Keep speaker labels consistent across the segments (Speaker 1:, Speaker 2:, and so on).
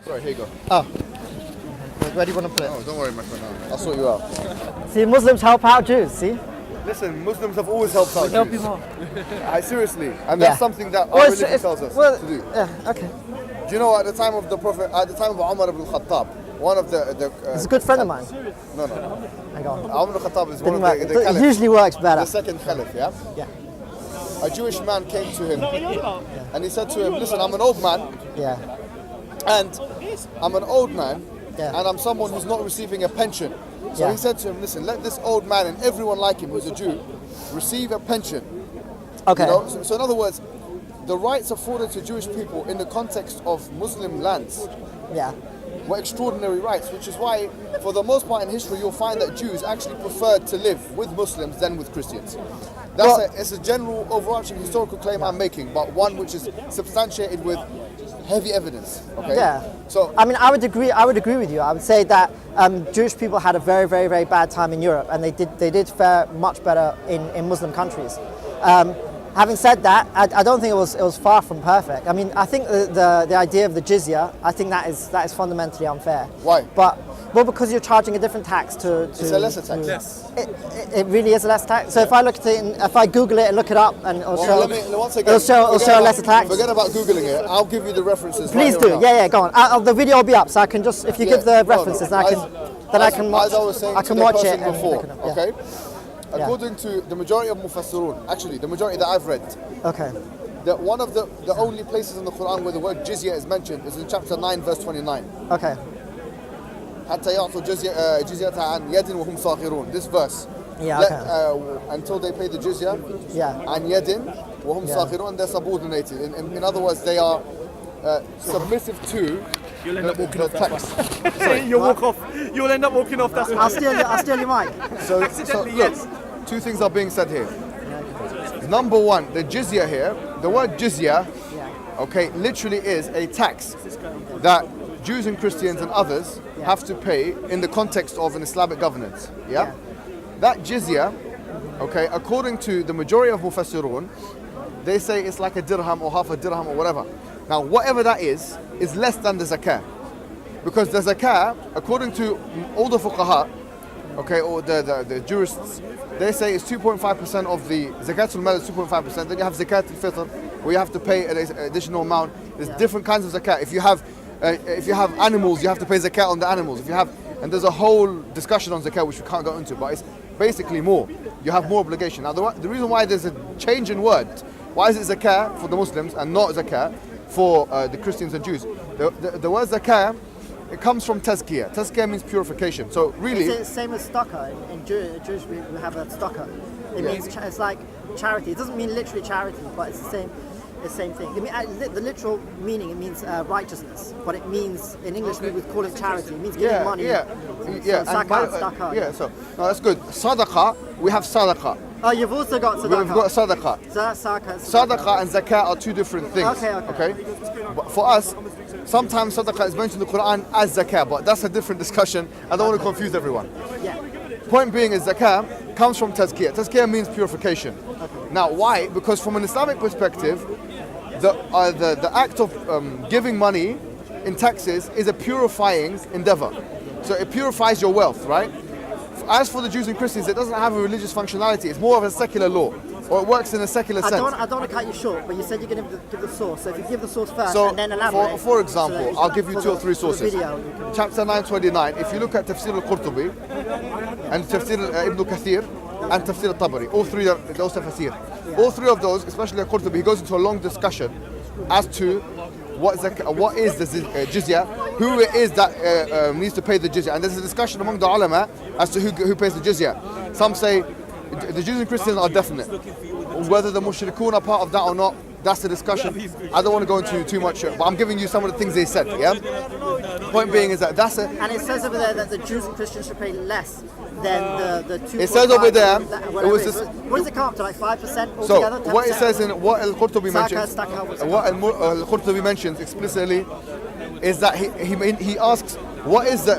Speaker 1: Right, here you go.
Speaker 2: Oh. Where do you want to put it?
Speaker 1: Oh, don't worry, my friend. I'll sort you out.
Speaker 2: See, Muslims help out Jews, see?
Speaker 1: Listen, Muslims have always helped out
Speaker 2: Help
Speaker 1: Jews.
Speaker 2: you more.
Speaker 1: Seriously. And that's something that our religion tells us to do.
Speaker 2: Yeah, okay.
Speaker 1: Do you know, at the time of the Prophet, at the time of Umar ibn Khattab, one of the
Speaker 2: He's a good friend of mine.
Speaker 1: No.
Speaker 2: Hang on.
Speaker 1: Umar ibn Khattab is one of the
Speaker 2: It
Speaker 1: caliphs.
Speaker 2: usually works better.
Speaker 1: The second caliph, yeah?
Speaker 2: Yeah.
Speaker 1: A Jewish man came to him and he said to him, listen, I'm an old man.
Speaker 2: Yeah.
Speaker 1: And I'm an old man,
Speaker 2: Yeah.
Speaker 1: and I'm someone who's not receiving a pension. So he said to him, listen, let this old man and everyone like him who's a Jew receive a pension.
Speaker 2: Okay.
Speaker 1: You know? So in other words, the rights afforded to Jewish people in the context of Muslim lands
Speaker 2: Yeah.
Speaker 1: were extraordinary rights, which is why, for the most part in history, you'll find that Jews actually preferred to live with Muslims than with Christians. It's a general, overarching historical claim I'm making, but one which is substantiated with heavy evidence. Okay.
Speaker 2: Yeah.
Speaker 1: So
Speaker 2: I mean, I would agree with you. I would say that Jewish people had a very, very, very bad time in Europe, and they did fare much better in Muslim countries. Having said that, I don't think it was far from perfect. I mean, I think the idea of the Jizyah, I think that is fundamentally unfair.
Speaker 1: Why?
Speaker 2: Well, because you're charging a different tax to.
Speaker 1: It's a lesser tax.
Speaker 3: Yes.
Speaker 2: It really is a less tax. So if I look at it, if I Google it and look it up, and it'll show a lesser tax.
Speaker 1: Forget about Googling it. I'll give you the references.
Speaker 2: Please
Speaker 1: right
Speaker 2: do. Yeah, go on. The video will be up, so I can just, if you give the references, then I can watch.
Speaker 1: As I was saying
Speaker 2: I
Speaker 1: to
Speaker 2: can
Speaker 1: the
Speaker 2: watch
Speaker 1: person
Speaker 2: it.
Speaker 1: before. Okay. According to the majority of Mufassirun, actually the majority that I've read,
Speaker 2: Okay.
Speaker 1: that one of the only places in the Quran where the word Jizyah is mentioned is in chapter 9, verse 29.
Speaker 2: Okay.
Speaker 1: حتى يعطوا جزية عن يد وهم صاغرون. This verse.
Speaker 2: Yeah. Okay.
Speaker 1: Until they pay the jizya.
Speaker 2: Yeah.
Speaker 1: عن يد وهم صاغرون, they're subordinated. In other words, they are submissive to.
Speaker 3: You'll end up walking off that
Speaker 1: tax.
Speaker 3: Sorry, you'll walk off. You'll end up walking off. That's
Speaker 2: I'll steal your mic.
Speaker 1: So
Speaker 3: Accidentally,
Speaker 1: look,
Speaker 3: yes.
Speaker 1: two things are being said here. Number one, the jizya here, the word jizya, okay, literally is a tax that Jews and Christians and others have to pay in the context of an Islamic governance. Yeah? That jizya, okay, according to the majority of Mufassirun, they say it's like a dirham or half a dirham or whatever. Now, whatever that is less than the zakah. Because the zakah, according to all the fuqaha, okay, or the jurists, they say it's 2.5% of the zakatul mal is 2.5%. Then you have zakat al-fitr, where you have to pay an additional amount. There's different kinds of zakat. If you have animals, you have to pay zakat on the animals. And there's a whole discussion on zakat which we can't go into, but it's basically more. You have more obligation. Now, the reason why there's a change in word, why is it zakah for the Muslims and not zakah for the Christians and Jews? The word zakah, it comes from tazkiyah. Tazkiyah means purification. So really,
Speaker 2: It's the same as tzedakah. In Jewish, we have a tzedakah. It means it's like charity. It doesn't mean literally charity, but it's the same thing. It mean, the literal meaning, it means righteousness, but it means in English we would call it charity. It means giving money.
Speaker 1: Yeah.
Speaker 2: So zakat, tzedakah.
Speaker 1: Yeah. So no, that's good. Sadaqah, we have sadaqah.
Speaker 2: Oh, you've also got tzedakah.
Speaker 1: We've got sadaqah.
Speaker 2: Sadaqah
Speaker 1: and zakat are two different things.
Speaker 2: Okay.
Speaker 1: But for us, sometimes sadaqah is mentioned in the Quran as zakah, but that's a different discussion. I don't want to confuse everyone.
Speaker 2: Yeah.
Speaker 1: Point being is zakah comes from tazkiyah. Tazkiyah means purification. Okay. Now, why? Because from an Islamic perspective, the act of giving money in taxes is a purifying endeavor. So it purifies your wealth, right? As for the Jews and Christians, it doesn't have a religious functionality. It's more of a secular law, or it works in a secular sense.
Speaker 2: I don't want to cut you short, but you said you're going to give the source. So if you give the source first
Speaker 1: So
Speaker 2: and then elaborate.
Speaker 1: for example, I'll give you two or three sources.
Speaker 2: Video,
Speaker 1: Chapter 929, if you look at Tafsir al-Qurtubi and Tafsir Ibn Kathir and Tafsir al-Tabari, all three are those tafsir. All three of those, especially al-Qurtubi, he goes into a long discussion as to what is the jizya, who it is that needs to pay the jizya. And there's a discussion among the ulama as to who pays the jizya. Some say the Jews and Christians are definite. Whether the mushrikun are part of that or not, that's the discussion. I don't want to go into too much, but I'm giving you some of the things they said, yeah? Point being is that that's it.
Speaker 2: And it says over there that the Jews and Christians should pay less than the 2.
Speaker 1: It says over there,
Speaker 2: what does it come up to, like 5% altogether?
Speaker 1: So, what it says in what Al-Qurtubi mentions,
Speaker 2: Zakat,
Speaker 1: what Al-Qurtubi mentions explicitly is that he asks, what is the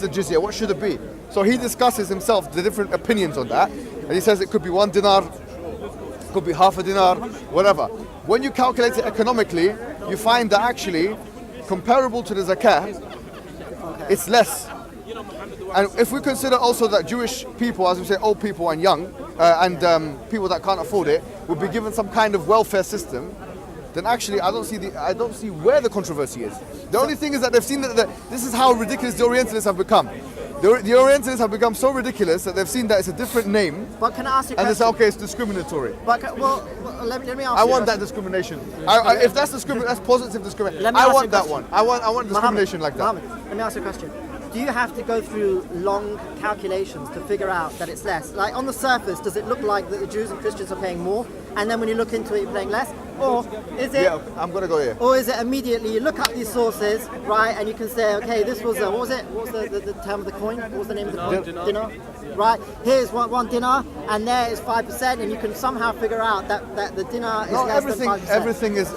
Speaker 1: jizya, what should it be? So he discusses himself the different opinions on that, and he says it could be 1 dinar, it could be half a dinar, whatever. When you calculate it economically, you find that actually, comparable to the Zakat, it's less. And if we consider also that Jewish people, as we say, old people and young, and people that can't afford it, would be given some kind of welfare system, then actually I don't see where the controversy is. The only thing is that they've seen that this is how ridiculous the Orientalists have become. The Orientalists have become so ridiculous that they've seen that it's a different name.
Speaker 2: But can I ask you a
Speaker 1: and
Speaker 2: question?
Speaker 1: they say, okay, it's discriminatory.
Speaker 2: But well, let me ask you.
Speaker 1: I want that discrimination. If that's that's positive discrimination. I want that one. I want discrimination like that.
Speaker 2: Mohammed, let me ask you a question. Do you have to go through long calculations to figure out that it's less? Like on the surface, does it look like that the Jews and Christians are paying more, and then when you look into it, you're paying less? Or is it?
Speaker 1: Yeah, I'm gonna go here.
Speaker 2: Or is it immediately you look up these sources, right, and you can say, okay, this was what was it? What was the term of the coin? What was the name of the coin? Dinar. Right. Here's one dinar, and there is 5%, and you can somehow figure out that the dinar is less than 5%.
Speaker 1: Everything is.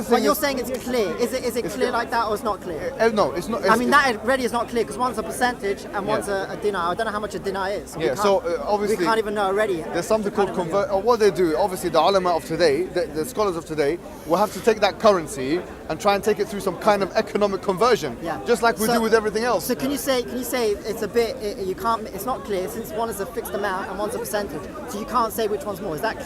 Speaker 2: But you're saying it's clear. Is it clear like that, or it's not clear?
Speaker 1: No, it's not.
Speaker 2: I mean, that already is not clear because one's a percentage and one's a dinar. I don't know how much a dinar is.
Speaker 1: Yeah. So obviously
Speaker 2: we can't even know already.
Speaker 1: There's something called convert. Or what they do, obviously, the ulama of today, the scholars of today, will have to take that currency and try and take it through some kind of economic conversion, just like we do with everything else.
Speaker 2: So can you say it's a bit you can't? It's not clear since one is a fixed amount and one's a percentage. So you can't say which one's more. Is that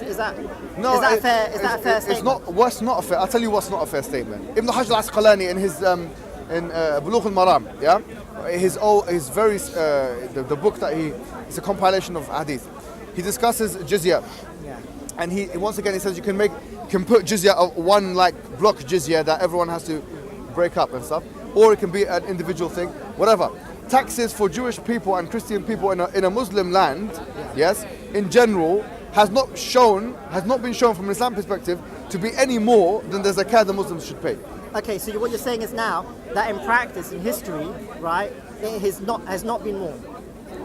Speaker 1: no?
Speaker 2: Is that fair? Is that a fair statement?
Speaker 1: It's not. What's not a fair? I'll tell you what's not a fair statement. Ibn Hajj al-Asqalani in his Bulugh al-Maram, his very the book that it's a compilation of hadith. He discusses Jizyah. And he once again he says you can put Jizyah of one like block Jizyah that everyone has to break up and stuff, or it can be an individual thing, whatever. Taxes for Jewish people and Christian people in a Muslim land, yes, in general, has not been shown from an Islam perspective to be any more than the zakat the Muslims should pay.
Speaker 2: Okay, so what you're saying is now that in practice, in history, right, it has not been more.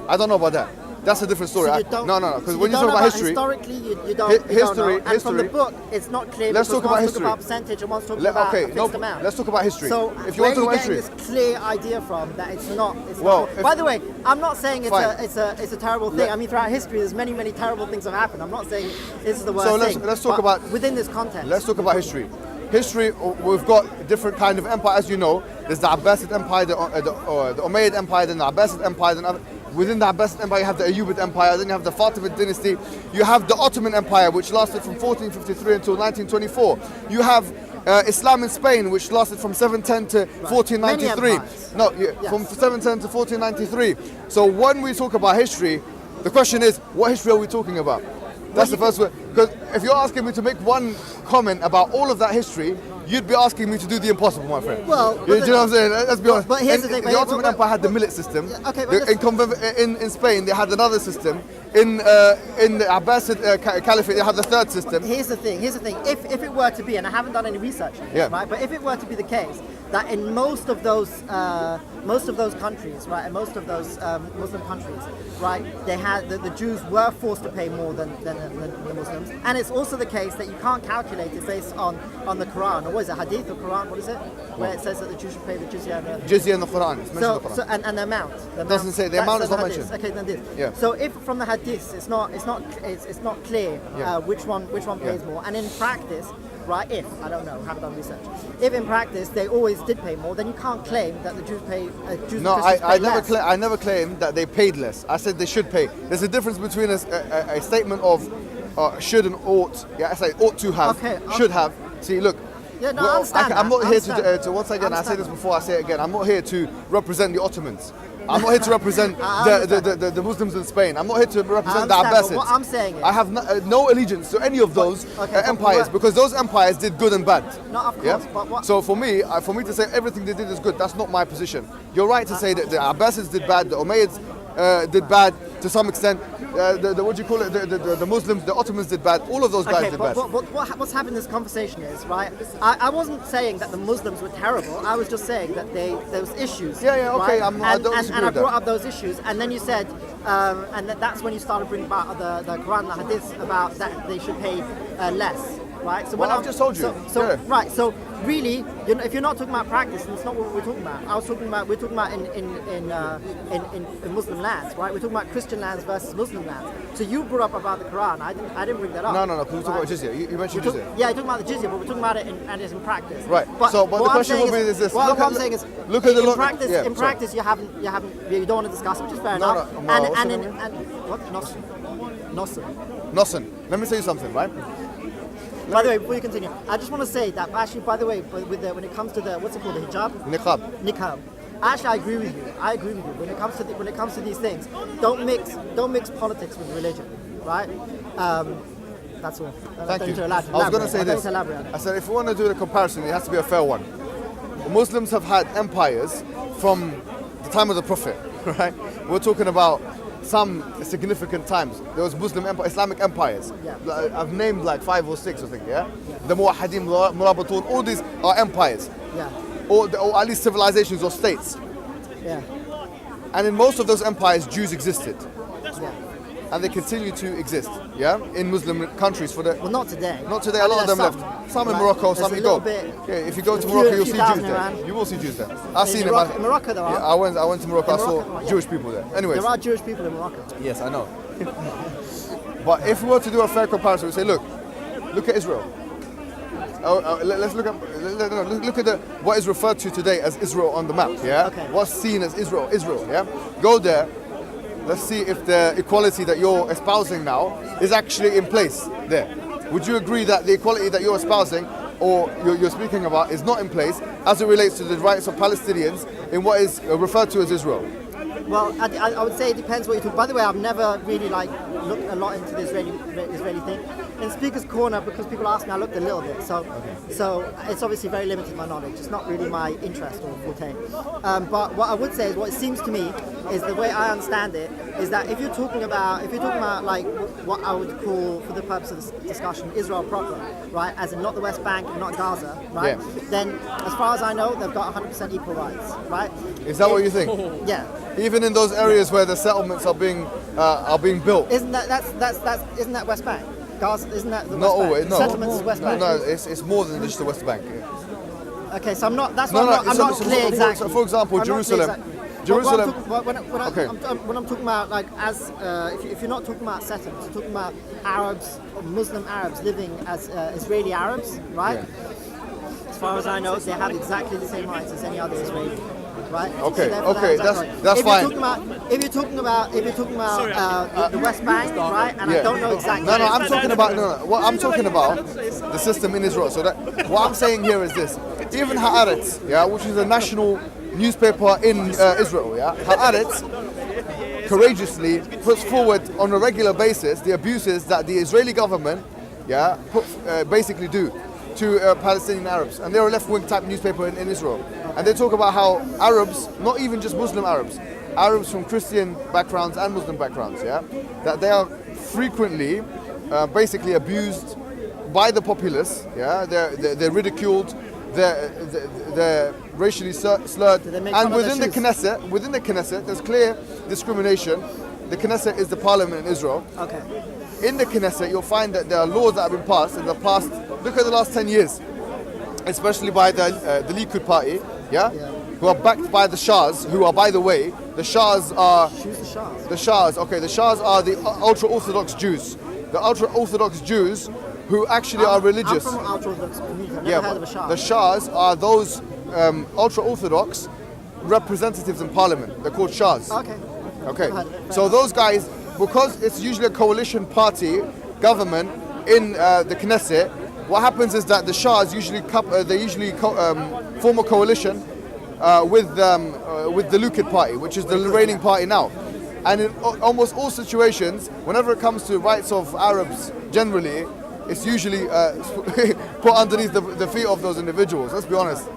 Speaker 1: I don't know about that. That's a different story.
Speaker 2: So
Speaker 1: no, because when you talk about history,
Speaker 2: historically, you don't know. And from the book, it's not clear.
Speaker 1: Let's talk about history.
Speaker 2: One's talking about percentage and one's talking about a fixed amount.
Speaker 1: Let's talk about history.
Speaker 2: So
Speaker 1: if you want to talk about
Speaker 2: history,
Speaker 1: history,
Speaker 2: this clear idea from that it's not.
Speaker 1: Well,
Speaker 2: by the way, I'm not saying it's a terrible thing. I mean, throughout history, there's many terrible things have happened. I'm not saying this is the worst thing.
Speaker 1: So let's talk about
Speaker 2: within this context.
Speaker 1: Let's talk about history. History, we've got different kind of empire, as you know. There's the Abbasid Empire, the Umayyad Empire, then the Abbasid Empire, then within the Abbasid Empire you have the Ayyubid Empire, then you have the Fatimid dynasty, you have the Ottoman Empire, which lasted from 1453 until 1924. You have Islam in Spain, which lasted from 710 to 1493. From 710 to 1493. So when we talk about history, the question is, what history are we talking about? That's the first one. Because if you're asking me to make one comment about all of that history, you'd be asking me to do the impossible, my friend.
Speaker 2: Well,
Speaker 1: do you know what I'm saying? Let's be honest.
Speaker 2: But here's the thing.
Speaker 1: The Ottoman Empire had the millet system.
Speaker 2: Okay,
Speaker 1: in Spain, they had another system. In the Abbasid Caliphate, they had the third system.
Speaker 2: Here's the thing. If it were to be, and I haven't done any research on this, right? But if it were to be the case that in most of those countries, right, and most of those Muslim countries, right, they had the Jews were forced to pay more than the Muslims, and it's also the case that you can't calculate it based on the Quran, or what is it, Hadith or Quran? What is it? Where it says that the Jews should pay the Jizya.
Speaker 1: Jizya in the Quran. It's mentioned in the Quran.
Speaker 2: So and the amount.
Speaker 1: Doesn't say the amount is not mentioned.
Speaker 2: Okay, then this.
Speaker 1: Yeah.
Speaker 2: So if from the Hadith it's not clear which one pays more, and in practice. Right, if, I don't know, haven't done research. If in practice they always did pay more, then you can't claim that the Jews pay, Jews
Speaker 1: no,
Speaker 2: and Christians pay less.
Speaker 1: I never claimed that they paid less. I said they should pay. There's a difference between a statement of should and ought. Yeah, I say ought to have, should have. See, look.
Speaker 2: Yeah, no, I understand.
Speaker 1: I'm not here to once again, I say this before, I say it again, I'm not here to represent the Ottomans. I'm not here to represent the Muslims in Spain. I'm not here to represent the Abbasids.
Speaker 2: What I'm saying is,
Speaker 1: I have no allegiance to any of those empires because those empires did good and bad.
Speaker 2: No, of course. But what?
Speaker 1: So for me to say everything they did is good, that's not my position. You're right to say that the Abbasids did bad, the Umayyads did bad to some extent. What do you call it? The Muslims, the Ottomans did bad. All of those guys did bad.
Speaker 2: What's happened in this conversation is, right, I wasn't saying that the Muslims were terrible. I was just saying that there was issues.
Speaker 1: Yeah, okay.
Speaker 2: Right?
Speaker 1: I don't disagree
Speaker 2: and I
Speaker 1: with that.
Speaker 2: brought up those issues, and then you said, and that's when you started bringing about the Quran and the Hadith about that they should pay less. right? So
Speaker 1: Well, I've just told you. Yeah.
Speaker 2: Right. So really, if you're not talking about practice, then it's not what we're talking about. We're talking about in Muslim lands, right? We're talking about Christian lands versus Muslim lands. So you brought up about the Quran. I didn't bring that up.
Speaker 1: No. Because we're talking about jizya. You mentioned jizya.
Speaker 2: Yeah, you're talking about the jizya, but we're talking about it as in practice.
Speaker 1: Right.
Speaker 2: But
Speaker 1: But the question will be is this.
Speaker 2: What I'm saying is,
Speaker 1: look at the
Speaker 2: in practice,
Speaker 1: yeah,
Speaker 2: in practice, you don't want to discuss it, which is fair
Speaker 1: No,
Speaker 2: enough.
Speaker 1: no,
Speaker 2: What? Nossen.
Speaker 1: Nossen. Let me tell you something, right?
Speaker 2: By the way, before you continue, I just want to say that actually, by the way, when it comes to the what's it called, the hijab, niqab. Actually, I agree with you. When it comes to these things, don't mix politics with religion, right? That's all.
Speaker 1: Thank you.
Speaker 2: I
Speaker 1: was going to say this. I said if we want to do the comparison, it has to be a fair one. Muslims have had empires from the time of the Prophet, right? We're talking about some significant times. There was Islamic empires.
Speaker 2: Yeah.
Speaker 1: I've named like 5 or 6, I think, yeah? The Muwahhidin, Murabatun, all these are empires.
Speaker 2: Yeah.
Speaker 1: Or at least civilizations or states.
Speaker 2: Yeah.
Speaker 1: And in most of those empires, Jews existed.
Speaker 2: Yeah.
Speaker 1: And they continue to exist, yeah? In Muslim countries for the...
Speaker 2: Well, not today.
Speaker 1: Not today, a lot of them left. Some in
Speaker 2: Right.
Speaker 1: Morocco,
Speaker 2: There's
Speaker 1: some
Speaker 2: a
Speaker 1: you go.
Speaker 2: little bit-
Speaker 1: Yeah, if you go to
Speaker 2: a
Speaker 1: Morocco,
Speaker 2: few
Speaker 1: you'll see Jews
Speaker 2: thousand
Speaker 1: there.
Speaker 2: around.
Speaker 1: You will see Jews there. I've seen
Speaker 2: In Morocco, there are.
Speaker 1: Yeah, I went to Morocco, I
Speaker 2: In
Speaker 1: saw
Speaker 2: Morocco, yeah.
Speaker 1: Jewish people there. Anyways,
Speaker 2: There are Jewish people in Morocco.
Speaker 1: yes, I know. But if we were to do a fair comparison, we say, look at Israel. Let's look at what is referred to today as Israel on the map. Yeah,
Speaker 2: Okay.
Speaker 1: what's seen as Israel. Yeah, go there. Let's see if the equality that you're espousing now is actually in place there. Would you agree that the equality that you're espousing or you're speaking about is not in place as it relates to the rights of Palestinians in what is referred to as Israel?
Speaker 2: Well, I would say it depends what you talk. By the way, I've never really looked a lot into the Israeli thing. In Speaker's Corner, because people ask me, I looked a little bit. So it's obviously very limited my knowledge. It's not really my interest or forte. But what I would say is, what it seems to me is the way I understand it is that if you're talking about like what I would call, for the purpose of this discussion, Israel proper, right, as in not the West Bank, not Gaza, right?
Speaker 1: Yeah.
Speaker 2: Then, as far as I know, they've got 100% equal rights, right?
Speaker 1: Is that what you think?
Speaker 2: Yeah.
Speaker 1: Even in those areas where the settlements are being built.
Speaker 2: Isn't that West Bank? Gaza, isn't that the West
Speaker 1: Not
Speaker 2: Bank?
Speaker 1: always.
Speaker 2: The
Speaker 1: No.
Speaker 2: settlements is West Bank.
Speaker 1: No, it's more than just the West Bank. Yeah.
Speaker 2: Okay, so I'm not. That's why I'm not clear exactly.
Speaker 1: For example,
Speaker 2: I'm not clear
Speaker 1: Jerusalem.
Speaker 2: exactly.
Speaker 1: Jerusalem.
Speaker 2: When I'm talking about, like, as if you're not talking about settlements, you're talking about Arabs, or Muslim Arabs living as Israeli Arabs, right?
Speaker 1: Yeah.
Speaker 2: As far as I know, they have exactly the same rights as any other Israeli. Right.
Speaker 1: Okay,
Speaker 2: So
Speaker 1: okay, that's
Speaker 2: if
Speaker 1: fine.
Speaker 2: If you're talking about the West Bank, right? And I don't know exactly.
Speaker 1: No, I'm talking about What I'm talking about the system in Israel. So that what I'm saying here is this: even Haaretz, yeah, which is a national newspaper in Israel, yeah, Haaretz courageously puts forward on a regular basis the abuses that the Israeli government, yeah, basically do to Palestinian Arabs, and they're a left-wing type newspaper in Israel. And they talk about how Arabs, not even just Muslim Arabs, Arabs from Christian backgrounds and Muslim backgrounds, yeah, that they are frequently basically abused by the populace, yeah, they're ridiculed, they're racially slurred, and within the Knesset, there's clear discrimination. The Knesset is the parliament in Israel.
Speaker 2: Okay.
Speaker 1: In the Knesset, you'll find that there are laws that have been passed in the past. Look at the last 10 years, especially by the Likud party, yeah, who are backed by the Shahs, who are, by the way, the Shahs are.
Speaker 2: Who's the Shahs?
Speaker 1: The Shahs, okay, the Shahs are the ultra-Orthodox Jews. The ultra-Orthodox Jews who actually are religious.
Speaker 2: I'm from ultra-Orthodox community. I've never heard of a Shah.
Speaker 1: The Shahs are those ultra-Orthodox representatives in parliament. They're called Shahs.
Speaker 2: Okay.
Speaker 1: So those guys, because it's usually a coalition party government in the Knesset, what happens is that the Shahs usually form a coalition with the Likud party, which is the reigning party now. And in almost all situations, whenever it comes to rights of Arabs generally, it's usually put underneath the feet of those individuals. Let's be honest.